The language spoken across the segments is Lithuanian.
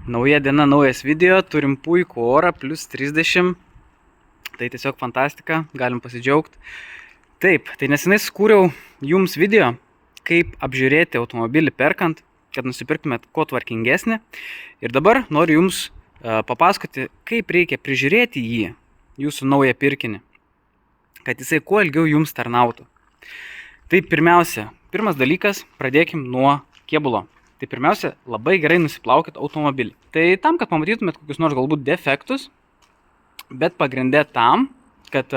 Nauja diena, naujas video, turim puikų orą, plus 30, tai tiesiog fantastika, galim pasidžiaugti. Taip, tai nesenai skūriau jums video, kaip apžiūrėti automobilį perkant, kad nusipirktumėt kuo tvarkingesnį. Ir dabar noriu jums papasakoti, kaip reikia prižiūrėti jį, jūsų naują pirkinį, kad jisai kuo ilgiau jums tarnautų. Tai pirmas dalykas, pradėkim nuo kėbulo. Tai pirmiausia, labai gerai nusiplaukit automobilį. Tai tam, kad pamatytumėt kokius nors galbūt defektus, bet pagrindė tam, kad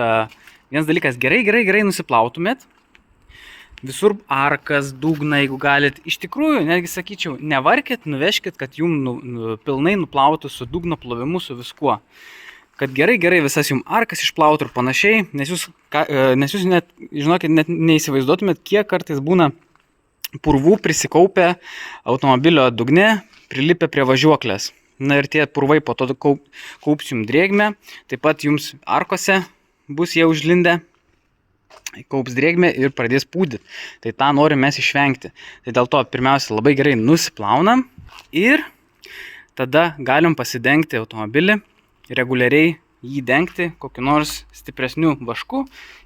vienas dalykas gerai nusiplautumėt. Visur arkas, dugną, jeigu galit. Iš tikrųjų, netgi sakyčiau, nevarkit, nuveškit, kad jums pilnai nuplautų su dugno plovimu, su viskuo. Kad gerai visas jums arkas išplautų ir panašiai, nes jūs net, žinokit, net neįsivaizduotumėt, kiek kartais būna purvų prisikaupę automobilio dugne, prilipę prie važiuoklės. Na ir tie purvai po to kaups jums drėgmę, taip pat jums arkose bus jie užlindę, kaups drėgmę ir pradės pūdyti. Tai tą norim mes išvengti. Tai dėl to pirmiausia labai gerai nusiplaunam ir tada galim pasidengti automobilį, reguliariai jį dengti kokiu nors stipresniu vašku.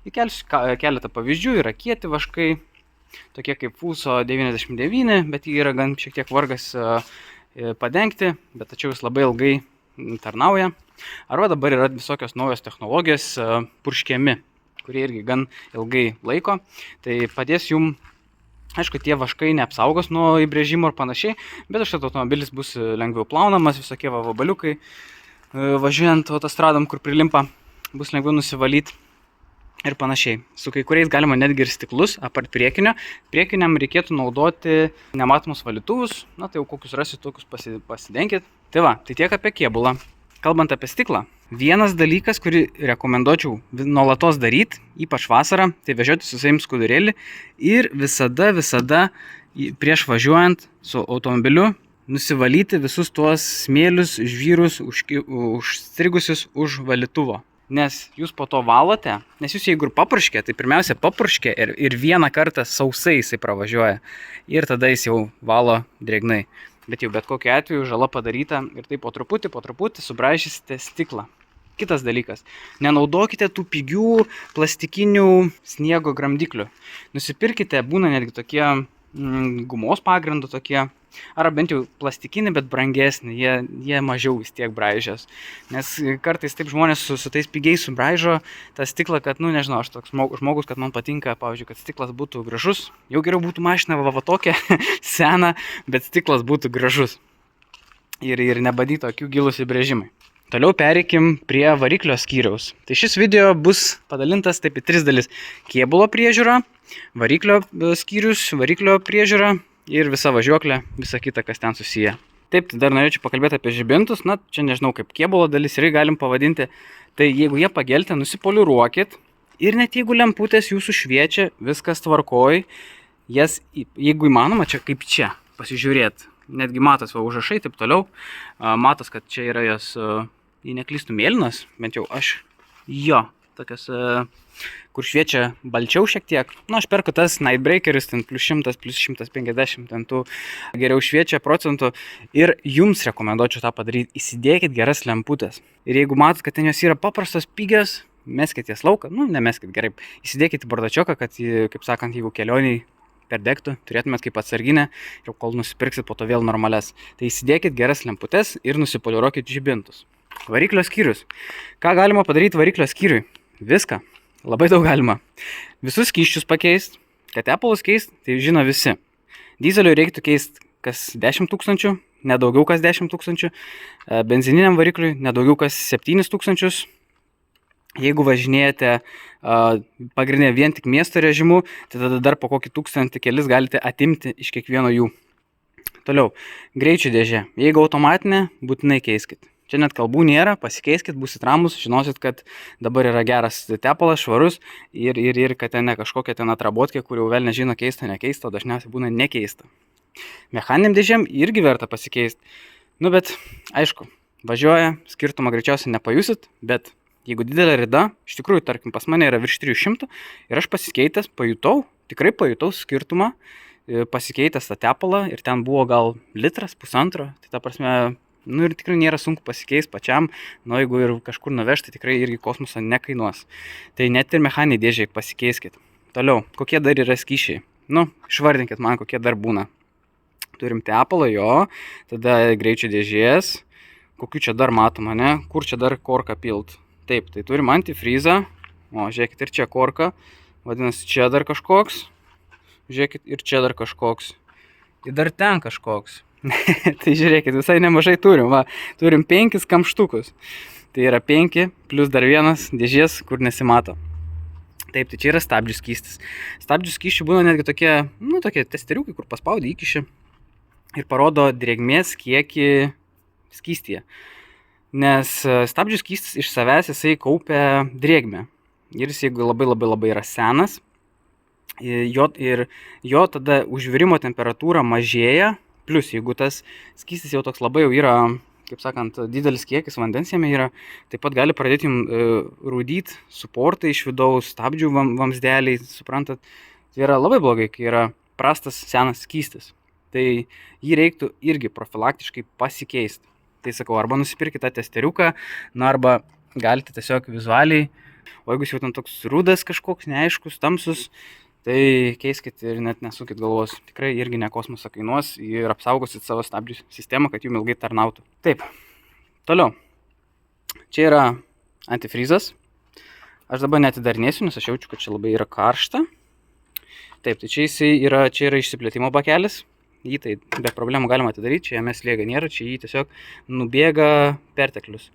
Įkelsiu keletą pavyzdžių, yra kieti vaškai, tokie kaip Fuso 99, bet jį yra gan šiek tiek vargas padengti, bet tačiau jis labai ilgai tarnauja. Arba dabar yra visokios naujos technologijos purškiami, kurie irgi gan ilgai laiko. Tai padės jums, aišku, tie vaškai neapsaugos nuo įbrėžimo ir panašiai, bet užtat automobilis bus lengviau plaunamas, visokie vabaliukai važiuojant autostradom, kur prilimpa, bus lengviau nusivalyti ir panašiai. Su kai kuriais galima netgi ir stiklus, apart priekinio. Priekiniam reikėtų naudoti nematomus valytuvus, na tai jau kokius rasit, tokius pasidenkit. Tai va, tai tiek apie kėbulą. Kalbant apie stiklą, vienas dalykas, kurį rekomenduočiau nuolatos daryti, ypač vasarą, tai vežioti su savim skudurėlį ir visada prieš važiuojant su automobiliu nusivalyti visus tuos smėlius, žvyrus, užstrigusius už valytuvo. Nes jūs po to valote, nes jūs jeigu ir papurškė, tai pirmiausia papurškė ir vieną kartą sausai jisai pravažiuoja ir tada jis jau valo drėgnai. Bet jau bet kokiu atveju žala padaryta ir tai po truputį subraižysite stiklą. Kitas dalykas, nenaudokite tų pigių plastikinių sniego gramdiklių. Nusipirkite, būna netgi tokie gumos pagrindų tokie, ar bent jau plastikinį, bet brangesnį, jie mažiau vis tiek braižės. Nes kartais taip žmonės su tais pigiais subraižo tą stiklą, kad, nežinau, aš toks žmogus, kad man patinka, pavyzdžiui, kad stiklas būtų gražus. Jau geriau būtų mašina va tokia sena, bet stiklas būtų gražus. Ir nebadytų akių gilūs įbrėžimai. Toliau pereikim prie variklio skyriaus. Tai šis video bus padalintas taip į 3 dalis. Kėbulo priežiūra, variklio skyrius, variklio priežiūra ir visa važiuoklė, visa kita, kas ten susiję. Taip, tai dar norėčiau pakalbėti apie žibintus. Na, čia nežinau, kaip kėbulo dalis irgi galim pavadinti. Tai jeigu jie pageltė, nusipoliruokit. Ir net jeigu lemputės jūsų šviečia, viskas tvarkoj. Jas, jeigu įmanoma, čia kaip čia pasižiūrėt. Netgi matos užrašai, taip toliau. Matos, kad čia yra jos, jei neklystų, mėlynas, bent jau aš tokios, kur šviečia balčiau šiek tiek. Aš perku tas Nightbreakeris, ten plus 100, plus 150, ten tų geriau šviečia procentų. Ir jums rekomenduočiau tą padaryti. Įsidėkit geras lemputės. Ir jeigu matot, kad ten jos yra paprastos, pigios, meskit jas lauką, nemeskit gerai. Įsidėkit į bardačioką, kad, kaip sakant, jeigu kelioniai perdegtų, turėtumėt kaip atsarginę ir kol nusipirksit po to vėl normales. Tai įsidėkit geras lemputes ir nusipoliruokit žibintus. Variklio skyrius. Ką galima padaryti variklio skyriui? Viską. Labai daug galima. Visus skysčius pakeisti, kad tepalus keisti, tai žino visi. Dyzeliui reiktų keisti kas 10 000, nedaugiau kas 10 000. Benzininiam varikliui nedaugiau kas 7 000. Jeigu važinėjate pagrindinė vien tik miesto režimu, tai tada dar po kokį 1000 kelis galite atimti iš kiekvieno jų. Toliau, greičių dėžė. Jeigu automatinė, būtinai keiskit. Čia net kalbų nėra, pasikeiskit, būsit ramus, žinosit, kad dabar yra geras tepalas, švarus ir kad ten ne kažkokia ten atrabotkė, kur jau vėl nežino keista, nekeista, dažniausiai būna nekeista. Mechaniniam dėžėm irgi verta pasikeisti. Bet, aišku, važiuoja, skirtumą greičiausiai nepajusit, bet jeigu didelė rida, iš tikrųjų, tarkim, pas mane yra virš 300 ir aš pasikeitęs, tikrai pajutau skirtumą, pasikeitęs tą tepalą ir ten buvo gal litras, pusantro, tai ta prasme Nu ir tikrai nėra sunku pasikeisti pačiam, nu jeigu ir kažkur nuvežti, tai tikrai irgi kosmoso nekainuos. Tai net ir mechaniniai dėžiai pasikeiskit. Toliau, kokie dar yra skysčiai? Nu, išvardinkit man, kokie dar būna. Turim tepalą, jo, tada greičio dėžės, kokių čia dar matom, ne? Kur čia dar korką pilt? Taip, tai turim antifrizą, o žiūrėkit, ir čia korka, vadinasi, čia dar kažkoks, žiūrėkit, ir čia dar kažkoks, ir dar ten kažkoks. Tai žiūrėkit, visai nemažai turim, va, turim 5 kamštukus, tai yra 5 plus dar vienas dėžės, kur nesimato. Taip, tai čia yra stabdžių skystis. Stabdžių skysčių būna netgi tokie, nu, tokie testeriukai, kur paspaudi įkiši ir parodo drėgmės kiekį skystyje. Nes stabdžių skystis iš savęs jisai kaupia drėgmę. Ir jis, jeigu labai yra senas, jo tada užvirimo temperatūra mažėja. Plus, jeigu tas skystis jau toks labai jau yra, kaip sakant, didelis kiekis vandens jame yra, taip pat gali pradėti jums rūdyti suportai iš vidaus, stabdžių vamsdeliai, suprantat. Tai yra labai blogai, kai yra prastas senas skystis. Tai jį reiktų irgi profilaktiškai pasikeisti. Tai sakau, arba nusipirkite tą testeriuką, nu arba galite tiesiog vizualiai, o jeigu jau ten toks rudas kažkoks, neaiškus, tamsus, tai keiskit ir net nesukit galvos. Tikrai irgi ne kosmosą kainuos ir apsaugosit savo stabdžių sistemą, kad jums ilgai tarnautų. Taip, toliau. Čia yra antifrizas. Aš dabar netidarinėsiu, nes aš jaučiu, kad čia labai yra karšta. Taip, tai čia yra išsiplėtimo bakelis. Jį tai be problemų galima atidaryti, čia jame slėga nėra, čia jį tiesiog nubėga perteklius.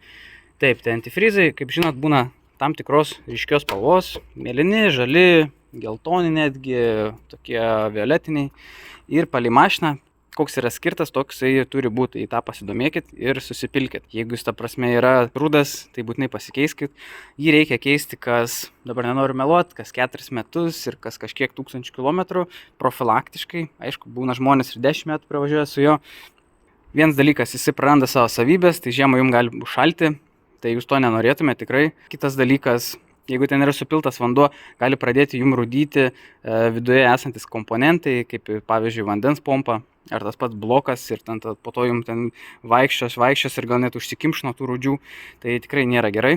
Taip, tai antifrizai, kaip žinot, būna tam tikros ryškios spalvos, mėlyni, žali, geltoni netgi, tokie violetiniai. Ir palei mašiną, koks yra skirtas, toks jis turi būti. Į tą pasidomėkit ir susipilkit. Jeigu jis ta prasme yra rudas, tai būtinai pasikeiskit. Jį reikia keisti kas, dabar nenoriu meluoti, kas 4 metus ir kas kažkiek tūkstančių kilometrų profilaktiškai. Aišku, būna žmonės ir 10 metų pravažiuoja su juo. Vienas dalykas, jis praranda savo savybės, tai žiemą jums gali užšalti, tai jūs to nenorėtumėte tikrai. Kitas dalykas, jeigu ten yra supiltas vanduo, gali pradėti jums rūdyti viduje esantis komponentai, kaip pavyzdžiui vandens pompa ar tas pats blokas ir po to jums ten vaikščios ir gal net užsikimš nuo tų rūdžių, tai tikrai nėra gerai.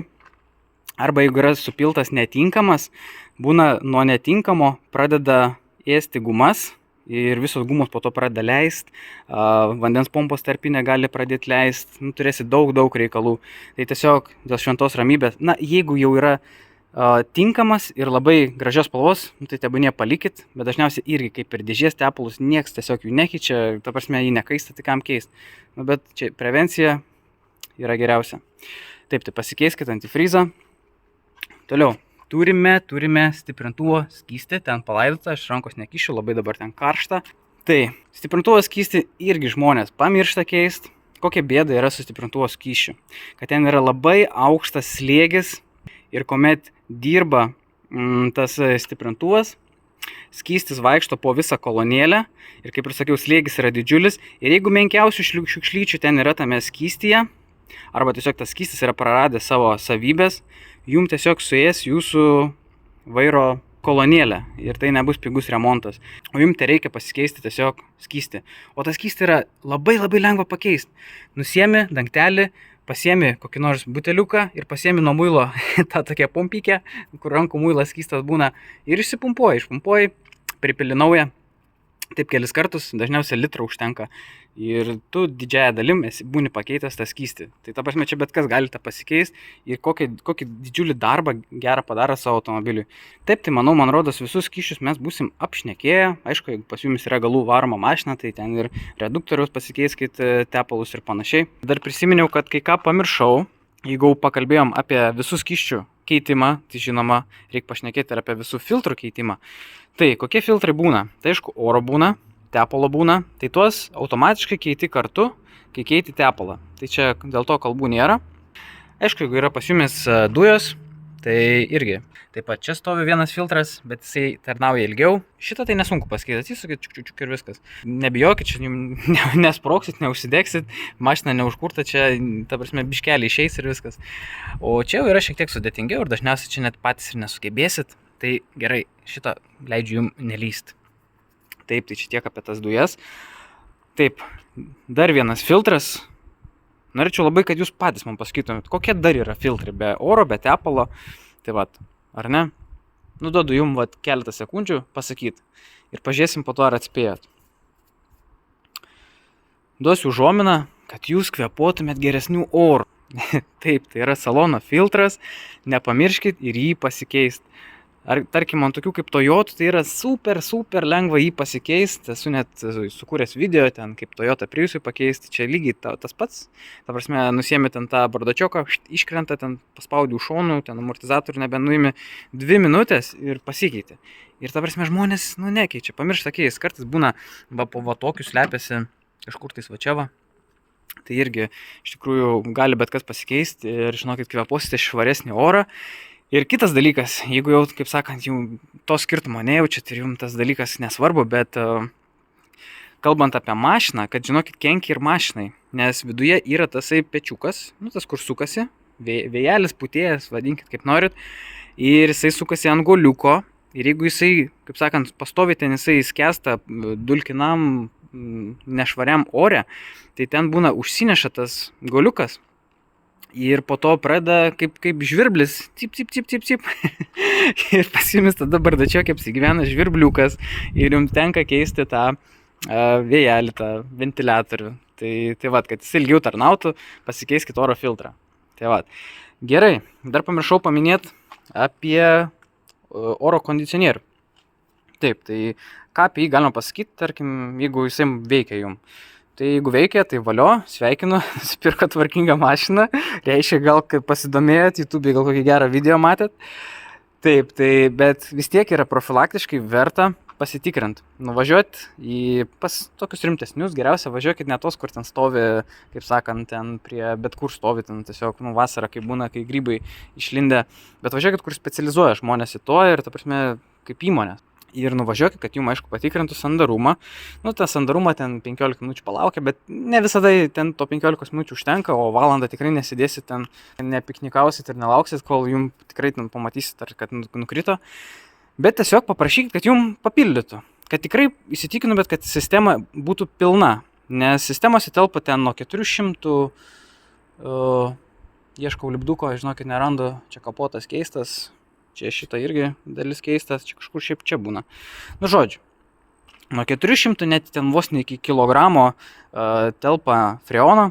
Arba jeigu yra supiltas netinkamas, būna nuo netinkamo pradeda ėsti gumas ir visos gumos po to pradeda leist, vandens pompos tarpinė gali pradėti leist, turėsi daug reikalų. Tai tiesiog dėl šventos ramybės, jeigu jau yra tinkamas ir labai gražios spalvos, tai tebūnie palikit, bet dažniausiai irgi kaip ir dėžės tepalus nieks tiesiog jų nekeičia, ta prasme jį nekaista, tai kam keist. Bet čia prevencija yra geriausia. Taip, tai pasikeiskit antifrizą. Toliau, turime stiprintuvo skystį, ten palaidota, aš rankos nekišiu, labai dabar ten karšta. Tai stiprintuvo skystį irgi žmonės pamiršta keist. Kokia bėda yra su stiprintuvo skysčiu? Kad ten yra labai aukštas slėgis ir kuomet dirba tas stiprintuvas, skystis vaikšto po visą kolonėlę ir kaip ir sakiau, slėgis yra didžiulis ir jeigu menkiausių šiukšlyčių ten yra tame skystyje, arba tiesiog tas skystis yra praradęs savo savybės, jums tiesiog suės jūsų vairo kolonėlę ir tai nebus pigus remontas, o jums tai reikia pasikeisti tiesiog skystį. O tas skystį yra labai lengva pakeisti. Nusiemi dangtelį, pasiemi kokį nors buteliuką ir pasiemi nuo muilo tą tokią pompykę, kur rankų muilas skystas būna ir išpumpuoji, pripili naują, taip kelis kartus, dažniausiai litrą užtenka ir tu didžiąją dalim būni pakeitęs tą skystį. Tai ta prasme, čia bet kas gali tą pasikeisti ir kokį didžiulį darbą gerą padaro savo automobiliui. Taip, tai man rodos visus skysčius mes būsim apšnekėję. Aišku, jeigu pas jumis yra galų varoma mašina, tai ten ir reduktorius pasikeiskit, tepalus ir panašiai. Dar prisiminiau, kad kai ką pamiršau, jeigu pakalbėjom apie visų skysčių keitimą, tai žinoma, reikia pašnekėti ir apie visų filtrų keitimą. Tai kokie filtrai būna? Tai aišku, oro būna, tepalo būna, tai tuos automatiškai keiti kartu, kai keiti tepalą. Tai čia dėl to kalbų nėra. Aišku, jeigu yra pas jumis dujos, tai irgi. Taip pat čia stovi vienas filtras, bet jisai tarnauja ilgiau. Šitą tai nesunku pasikeisti, atsisukit čiuk ir viskas. Nebijokit, čia nesproksit, neužsidegsit, mašina neužkurta, čia, ta prasme, biškelį išeis ir viskas. O čia jau yra šiek tiek sudėtingiau ir dažniausiai čia net patys ir nesugebėsit. Tai gerai, šitą leidžiu jums nelyst. Taip, tai čia tiek apie tas dujas. Taip, dar vienas filtras. Norėčiau labai, kad jūs patys man pasakytumėt, kokie dar yra filtrai be oro, be tepalo. Tai vat, ar ne? Duodu jums vat keletą sekundžių pasakyti ir pažiūrėsim po to, ar atspėjat. Duosiu užuominą, kad jūs kvėpuotumėt geresnių orų. Taip, tai yra salono filtras, nepamirškit ir jį pasikeisti. Ar tarkim, ant tokių kaip Toyota, tai yra super lengva jį pasikeisti. Esu net sukūręs video ten, kaip Toyota Priusui pakeisti. Čia lygiai tas pats. Ta prasme, nusiemi ten tą bardačioką, iškrenta, ten paspaudi už šonų, ten amortizatorių nebenuimi 2 minutės ir pasikeitė. Ir ta prasme, žmonės, nekeičia, pamiršta keis. Kartais būna, po tokius slepiasi kažkur tais va čia va. Tai irgi, iš tikrųjų, gali bet kas pasikeisti ir, žinokit, kvėpuosite švaresnį orą. Ir kitas dalykas, jeigu jau, kaip sakant, jau to skirtumo nejaučiat ir jums tas dalykas nesvarbu, bet kalbant apie mašiną, kad žinokit, kenkia ir mašinai, nes viduje yra tasai pečiukas, tas kur sukasi, vėjelis, putėjas, vadinkit kaip norit, ir jisai sukasi ant goliuko ir jeigu jisai, kaip sakant, pastovi ten jisai skęsta dulkinam nešvariam ore, tai ten būna užsineša tas goliukas. Ir po to pradeda kaip žvirblis, cip. Ir pas jumis tada bardačiokė apsigyvena žvirbliukas ir jums tenka keisti tą vėjelį, tą ventiliatorių. Tai vat, kad jis ilgiau tarnautų, pasikeiskit oro filtrą. Tai vat. Gerai, dar pamiršau paminėti apie oro kondicionierių. Taip, tai ką apie jį galima pasakyti, tarkim, jeigu jisai veikia jums. Tai jeigu veikia, tai valio, sveikinu, nusipirko tvarkingą mašiną, reiškia gal, kad pasidomėjot, YouTube gal kokį gerą video matėt. Taip, bet vis tiek yra profilaktiškai verta pasitikrinti. Nuvažiuoti pas tokius rimtesnius, geriausia važiuokit ne tos, kur ten stovi, kaip sakant, ten prie bet kur stovi, ten tiesiog vasarą, kai būna, kai grybai išlindę, bet važiuokit, kur specializuoja žmonės į to ir, ta prasme, kaip įmonės. Ir nuvažiuokit, kad jums, aišku, patikrintų sandarumą. Tą sandarumą ten 15 minučių palaukia, bet ne visada ten to 15 minučių užtenka, o valandą tikrai nesidėsit ten, nepiknikausit ir nelauksit, kol jums tikrai ten pamatysit, ar kad nukrito. Bet tiesiog paprašykit, kad jums papildytų. Kad tikrai įsitikinu, bet kad sistema būtų pilna. Nes sistemos įtelpa ten nuo 400, ieškau lipduko, žinokit, nerandu, čia kapotas keistas. Čia šita irgi dalis keistas, čia kažkur šiaip čia būna. Žodžiu, nuo 400 net ten vos ne iki kilogramo telpa freono.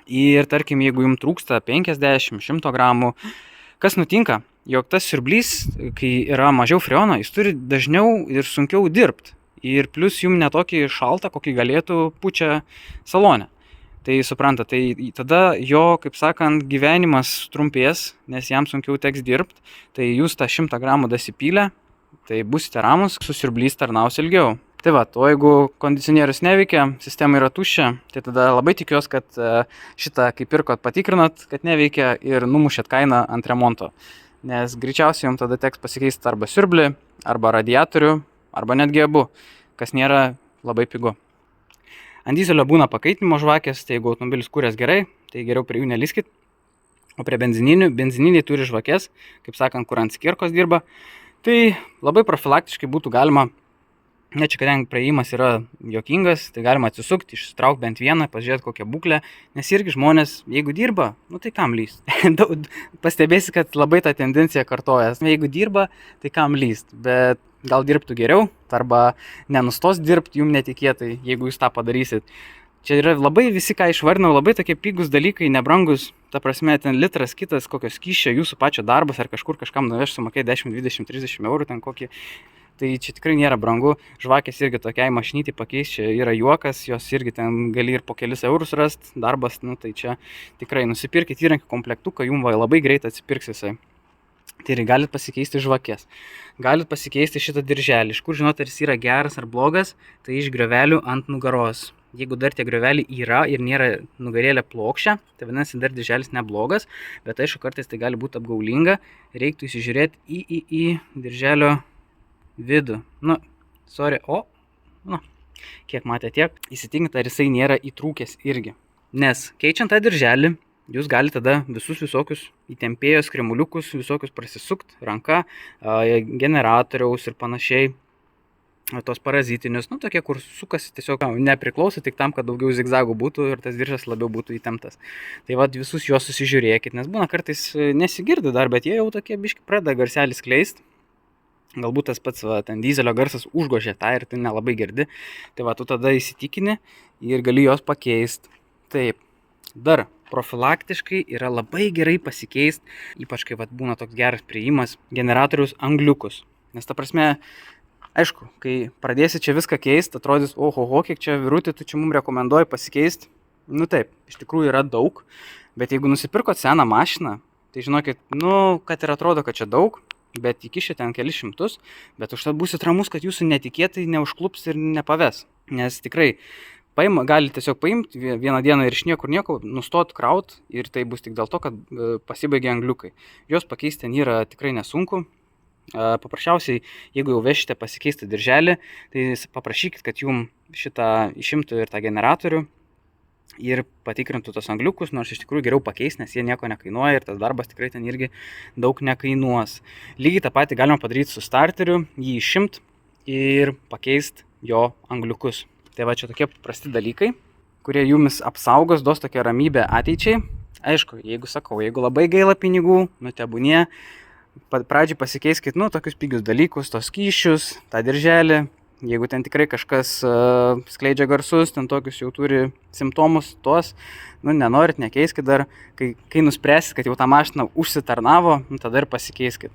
Ir tarkim, jeigu jums trūksta 50-100 gramų, kas nutinka, jog tas siurblys, kai yra mažiau freono, jis turi dažniau ir sunkiau dirbti. Ir plus jums netokį šaltą, kokį galėtų pučia salone. Tai supranta, tai tada jo, kaip sakant, gyvenimas trumpės, nes jam sunkiau teks dirbti, tai jūs tą 100 gramų dasipylę, tai busite ramus, siurblys tarnaus ilgiau. Tai va, o jeigu kondicionierius neveikia, sistema yra tuščia, tai tada labai tikiuosi, kad šitą, kai pirkot, patikrinat, kad neveikia ir numušėt kainą ant remonto. Nes greičiausiai jums tada teks pasikeisti arba siurblį, arba radiatorių, arba netgi abu, kas nėra labai pigu. Ant dyzelio būna pakaitinimo žvakės, tai jeigu automobilis kūrės gerai, tai geriau prie jų neliskit. O prie benzininiai turi žvakės, kaip sakant, kur ant skirkos dirba. Tai labai profilaktiškai būtų galima, čia kadangi praėjimas yra juokingas, tai galima atsisukti, išsitraukti bent vieną, pažiūrėti kokią būklę, nes irgi žmonės, jeigu dirba, tai kam lyst. Pastebėsi, kad labai ta tendencija kartojas. Jeigu dirba, tai kam lyst, bet gal dirbtų geriau, arba nenustos dirbti jums netikėtai, jeigu jūs tą padarysit. Čia yra labai visi, ką išvardinau, labai tokie pigus dalykai, nebrangus, ta prasme, ten litras kitas, kokios skyščio, jūsų pačio darbas, ar kažkur kažkam nuveš sumokėti 10, 20, 30 eurų, ten kokį. Tai čia tikrai nėra brangu, žvakės irgi tokiai mašinytį pakeisti, čia yra juokas, jos irgi ten gali ir po kelis eurus rasti, darbas, tai čia tikrai nusipirkit įrankį komplektuką, jums labai greit atsipirks jisai. Tai ir galit pasikeisti žvakės, galit pasikeisti šitą dirželį, iš kur žinot, ar jis yra geras ar blogas, tai iš griovelių ant nugaros. Jeigu dar tie grioveliai yra ir nėra nugarėlė plokščia, tai vadinasi dar dirželis neblogas, bet aišku, kartais tai gali būti apgaulinga, reiktų įsižiūrėti į dirželio vidų. Kiek matė tiek, įsitikinkit, ar jisai nėra įtrūkęs irgi. Nes keičiant tą dirželį, jūs galite tada visokius įtempėjos kremuliukus, visokius prasisukt ranka, generatoriaus ir panašiai. tos parazitinius, nu tokie, kur sukasi tiesiog nepriklauso tik tam, kad daugiau zigzagų būtų ir tas diržas labiau būtų įtemptas. Tai vad visus juos susižiūrėkit, nes būna kartais nesigirdi dar, bet jie jau tokie biški pradeda garselį skleist. Galbūt tas pats ten dizelio garsas užgožė tą ir tai nelabai girdi. Tai va, tu tada įsitikini ir gali jos pakeisti. Taip, dar profilaktiškai yra labai gerai pasikeisti, ypač kai vat, būna toks geras priėjimas, generatorius angliukus. Nes ta prasme, aišku, kai pradėsi čia viską keisti, atrodys, oho, kiek čia virutį tu čia mums rekomenduoji pasikeisti. Nu taip, iš tikrųjų yra daug, bet jeigu nusipirkot seną mašiną, tai žinokit, kad ir atrodo, kad čia daug, bet įkišė ten kelis šimtus, bet užtat būsit ramus, kad jūsų netikėtai neužklups ir nepaves. Nes tikrai gali tiesiog paimti vieną dieną ir iš niekur nieko nustot kraut ir tai bus tik dėl to, kad pasibaigė angliukai. Jos pakeisti ten yra tikrai nesunku. Paprasčiausiai, jeigu jau vešite pasikeisti dirželį, tai paprašykit, kad jum šitą išimtų ir tą generatorių ir patikrintų tos angliukus, nors iš tikrųjų geriau pakeisti, nes jie nieko nekainuoja ir tas darbas tikrai ten irgi daug nekainuos. Lygiai tą patį galima padaryti su starteriu, jį išimti ir pakeisti jo angliukus. Tai va čia tokie prasti dalykai, kurie jumis apsaugos, duos tokią ramybę ateičiai. Aišku, jeigu labai gaila pinigų, tebūnie, pradžiai pasikeiskit, tokius pigius dalykus, tos skysčius, tą dirželį. Jeigu ten tikrai kažkas skleidžia garsus, ten tokius jau turi simptomus, tuos, nenorit, nekeiskit dar. Kai nuspręsit, kad jau tą mašiną užsitarnavo, tada ir pasikeiskit.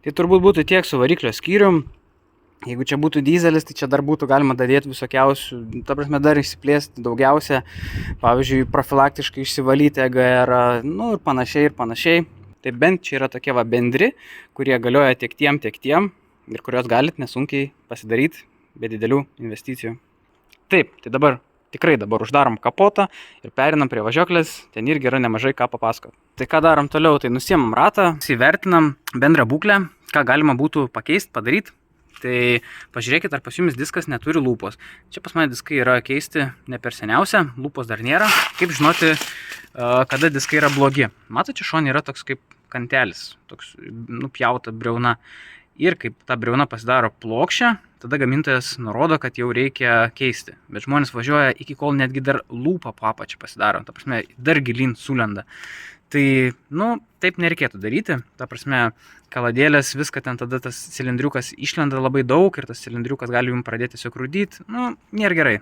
Tai turbūt būtų tiek su variklio skyrium. Jeigu čia būtų dizelis, tai čia dar būtų galima dadėti visokiausių, ta prasme dar išsiplėsti daugiausia, pavyzdžiui, profilaktiškai išsivalyti EGR, ir panašiai. Tai bent čia yra tokie bendri, kurie galioja tiek tiem, ir kurios galit nesunkiai pasidaryti be didelių investicijų. Taip, tai dabar uždarom kapotą ir perinam prie važiuoklės, ten irgi yra nemažai ką papasakoti. Tai ką darom toliau, tai nusiemam ratą, įvertinam bendrą būklę, ką galima būtų pakeisti, padaryti. Tai pažiūrėkit, ar pas jumis diskas neturi lūpos. Čia pas mane diskai yra keisti ne per seniausia, lūpos dar nėra. Kaip žinoti, kada diskai yra blogi? Matote, čia šone yra toks kaip kantelis, toks nupjauta briauna. Ir kaip ta briauna pasidaro plokščia, tada gamintojas nurodo, kad jau reikia keisti. Bet žmonės važiuoja iki kol netgi dar lūpą po apačią pasidaro. Ta prasme, dar gilin sulenda. Tai, taip nereikėtų daryti. Ta prasme, kaladėlės, viską ten tada tas cilindriukas išlenda labai daug ir tas cilindriukas gali jums pradėti tiesiog rūdyti. Nėra gerai.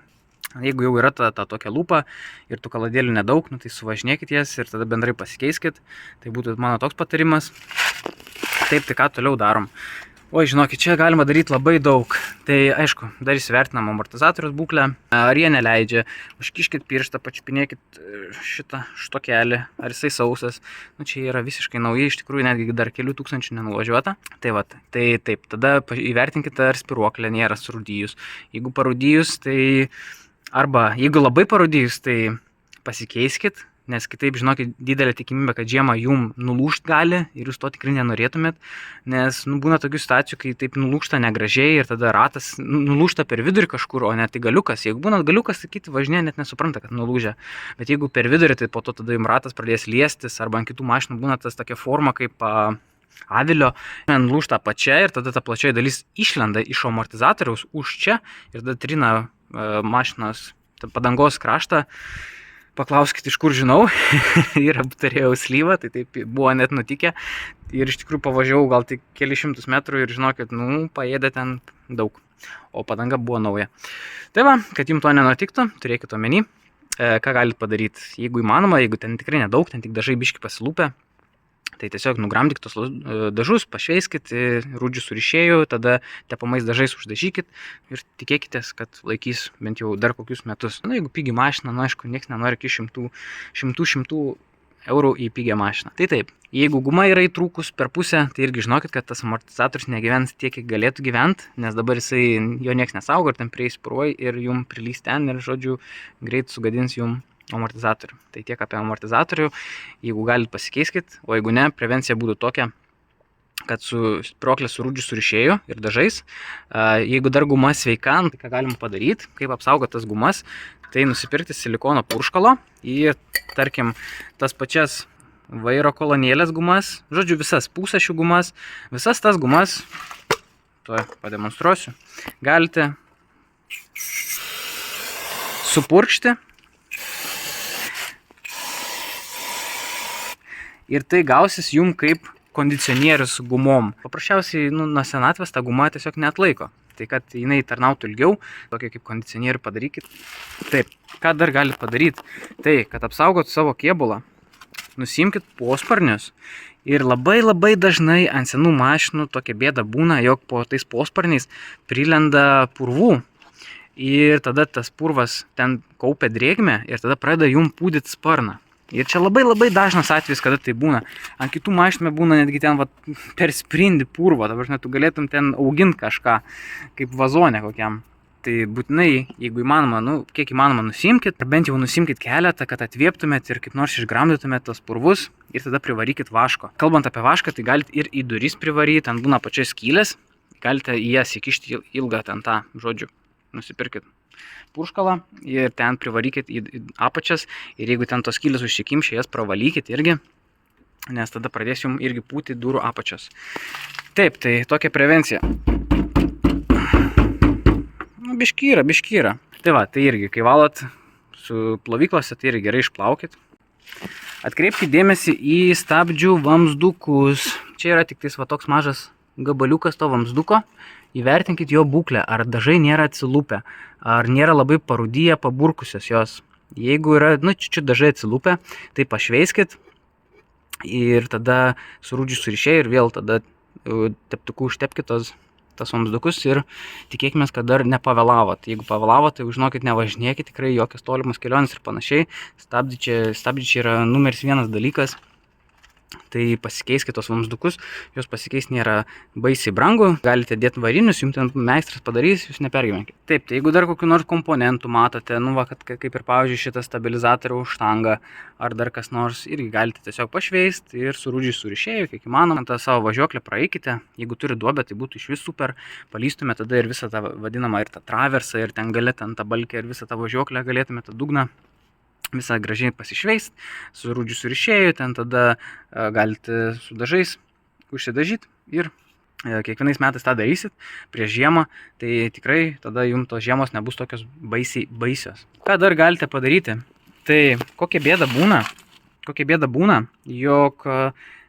Jeigu jau yra ta tokia lūpa ir tų kaladėlių nedaug, tai suvažinėkit jas ir tada bendrai pasikeiskit. Tai būtų mano toks patarimas. Taip, tai ką toliau darom? Oi, žinokit, čia galima daryti labai daug. Tai aišku, dar įsivertinam amortizatoriaus būklę. Ar jie neleidžia, užkiškit pirštą, pačiupinėkit šitą štokelį, ar jisai sausas. Čia yra visiškai nauji, iš tikrųjų netgi dar kelių tūkstančių nenuvažiuota. Tai taip, tada įvertinkit, ar spiruoklė nėra surūdijus. Jeigu parūdijus, tai arba jeigu labai parūdijus, tai pasikeiskit. Nes kitaip, žinokit, didelė tikimybė, kad žiemą jum nulūžt gali ir jūs to tikrai nenorėtumėt. Nes būna tokių situacijų, kai taip nulūžta negražiai ir tada ratas nulūžta per vidurį kažkur, o net į galiukas. Jeigu būna galiukas, tai kiti važinėja net nesupranta, kad nulūžia. Bet jeigu per vidurį, tai po to tada jums ratas pradės liestis arba ant kitų mašinų būna tas tokia forma kaip avilio. Nulūžta apačia ir tada ta plačioji dalis išlenda iš amortizatoriaus už čia ir tada trina mašinos padangos kraštą. Paklauskit, iš kur žinau, ir turėjau slyvą, tai taip buvo net nutikę. Ir iš tikrųjų pavažiavau gal tik kelius šimtus metrų ir žinokit, paėdė ten daug. O padanga buvo nauja. Tai va, kad jums to nenutiktų, turėkit omeny, ką galit padaryti. Jeigu įmanoma, jeigu ten tikrai nedaug, ten tik dažai biški pasilūpę, tai tiesiog nugramdykit tos dažus, pašveiskit rūdžių surišėjų, tada tepamais dažais uždažykit ir tikėkitės, kad laikys bent jau dar kokius metus. Jeigu pigi mašina, aišku, nieks nenori iki 100 eurų į pigią mašiną. Tai taip, jeigu guma yra įtrūkus per pusę, tai irgi žinokit, kad tas amortizatorius negyvens tiek, kiek galėtų gyventi, nes dabar jo nieks nesaugo ir ten prieįspiruoj ir jum prilys ten ir, žodžiu, greit sugadins jum amortizatorių. Tai tiek apie amortizatorių, jeigu galit pasikeiskit, o jeigu ne, prevencija būtų tokia, kad su spiruoklė su rūdžių surišėju ir dažais, jeigu dar guma sveika, tai ką galima padaryti, kaip apsaugoti tas gumas, tai nusipirkti silikono purškalo ir, tarkim, tas pačias vairo kolonėlės gumas, žodžiu, visas pusašių gumas, visas tas gumas tuo pademonstruosiu, galite supurkšti ir tai gausis jum kaip kondicionierius su gumom. Paprasčiausiai, nuo senatvės ta guma tiesiog neatlaiko. Tai kad jinai tarnautų ilgiau, tokį kaip kondicionierių padarykit. Taip, ką dar galite padaryti? Tai, kad apsaugotų savo kėbulą, nusimkit posparnius ir labai dažnai ant senų mašinų tokia bėda būna, jog po tais posparniais prilenda purvų ir tada tas purvas ten kaupia drėgmę ir tada pradeda jum pūdyti sparną. Ir čia labai dažnas atvejis, kada tai būna. Ant kitų mašinų būna netgi ten per sprindį purvo, dabar tu galėtum ten auginti kažką, kaip vazonę kokiam. Tai būtinai, jeigu įmanoma, kiek įmanoma nusimkit, bent jau nusimkit keletą, kad atvieptumėt ir kaip nors išgramdytumėt tos purvus ir tada privarykit vaško. Kalbant apie vašką, tai galite ir į duris privaryti, ten būna pačios skylės, galite į jas įkišti ilgą ten tą, žodžiu, nusipirkit purškalą ir ten privarykit į apačias ir jeigu ten tos skylės užsikimšia, jas pravalykit irgi, nes tada pradės jums irgi pūti durų apačios. Taip, tai tokia prevencija. Biškyra. Tai va, tai irgi, kai valot su plovyklose, tai irgi gerai išplaukit. Atkreipkite dėmesį į stabdžių vamzdukus. Čia yra tik tais toks mažas gabaliukas to vamzduko. Įvertinkit jo būklę, ar dažai nėra atsilupę, ar nėra labai parūdyję, paburkusios jos. Jeigu yra, čiut dažai atsilupę, tai pašveiskit ir tada surūdžius surišėjai ir vėl tada teptuku užtepkit tas vamzdukus ir tikėkime, kad dar nepavėlavot. Jeigu pavėlavot, tai žinokit, nevažinėkit, tikrai jokios tolimas kelionės ir panašiai. Stabdžiai yra numeris vienas dalykas. Tai pasikeiskit tos vamzdukus, jos pasikeis nėra baisiai brangu, galite dėti varinius, jums ten meistras padarys, jūs nepergyvenkit. Taip, tai jeigu dar kokių nors komponentų matote, kad kaip ir pavyzdžiui šitą stabilizatorių štangą ar dar kas nors, irgi galite tiesiog pašveisti ir surūdžiai surišėjų, kiek įmanoma, tą savo važiuoklę praeikite. Jeigu turi duobę, tai būtų iš vis super, palystume tada ir visą tą vadinamą ir tą traversą ir ten galėtų ant tą balkę ir visą tą važiuoklę galėtume tą dugną visą gražiai pasišveist, surūdžių surišėjų, ten tada galite su dažais užsidažyti ir kiekvienais metais tą darysit prieš žiemą, tai tikrai tada jums tos žiemos nebus tokios baisios. Ką dar galite padaryti? Tai kokia bėda būna, jog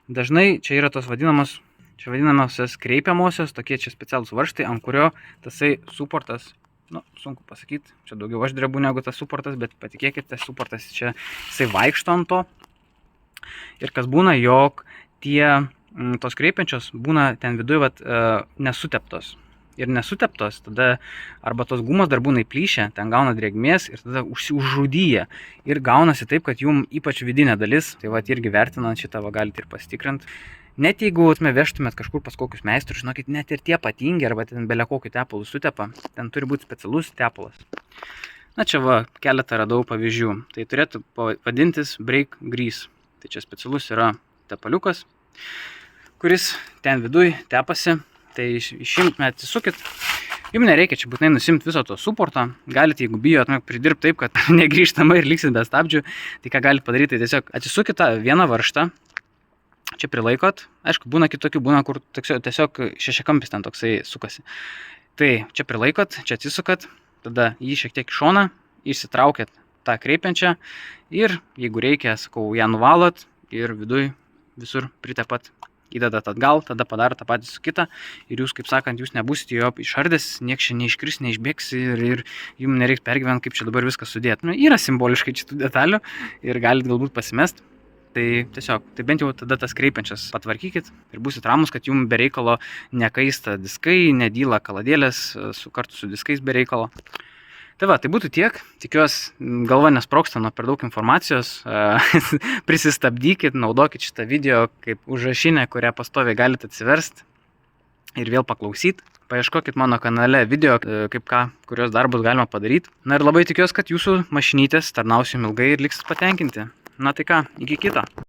dažnai čia yra tos vadinamosios kreipiamosios, tokie čia specialūs varžtai, ant kurio tasai suportas, sunku pasakyti, čia daugiau aš drebu negu tas suportas, bet patikėkit, tas suportas čia jisai vaikšto ant to. Ir kas būna, jog tos kreipiančios būna ten viduje nesuteptos. Ir nesuteptos, tada arba tos gumos dar būna įplyšę, ten gauna drėgmės ir tada užrūdyja. Ir gaunasi taip, kad jums ypač vidinė dalis, tai irgi vertinant šitą galite ir pasitikrinti. Net jeigu vežtumėt kažkur pas kokius meistrus, žinokit, net ir tie patingi arba ten belia kokį tepalų sutepa, ten turi būti specialus tepalas. Na čia keletą radau pavyzdžių. Tai turėtų vadintis Brake Grease. Tai čia specialus yra tepaliukas, kuris ten viduj tepasi. Tai išimtumėt, atsisukit. Jums nereikia čia būtinai nusimti viso to suporto. Galite, jeigu bijot, pridirbti taip, kad negrįžtamai ir liksit be stabdžių. Tai ką galite padaryti, tai tiesiog atsisukit tą vieną varžtą. Čia prilaikot, aišku, būna kitokių, kur tiesiog šešiakampis ten toksai sukasi. Tai čia prilaikot, čia atsisukat, tada jį šiek tiek į šoną, išsitraukėt tą kreipiančią ir jeigu reikia, sakau, ją nuvalot ir viduj visur pritepat, įdedat atgal, tada padarot tą patį su kita ir jūs, kaip sakant, jūs nebūsite jo išardęs, nieks čia neiškris, neišbėgs ir jums nereiks pergyventi, kaip čia dabar viską sudėti. Yra simboliškai šitų detalių ir galit galbūt pasimest. Tai tiesiog, tai bent jau tada tas kreipiančias patvarkykit ir būsit ramus, kad jums be reikalo nekaista diskai, nedyla kaladėlės kartu su diskais be reikalo. Tai tai būtų tiek. Tikiuosi, galva nesprogsta nuo per daug informacijos. Prisistabdykit, naudokit šitą video kaip užrašinę, kurią pastoviai galite atsiversti ir vėl paklausyti. Paieškokit mano kanale video, kurios darbus galima padaryti. Na ir labai tikiuosi, kad jūsų mašinytės tarnaus jums ilgai ir liksit patenkinti. Na tai ką, iki kito.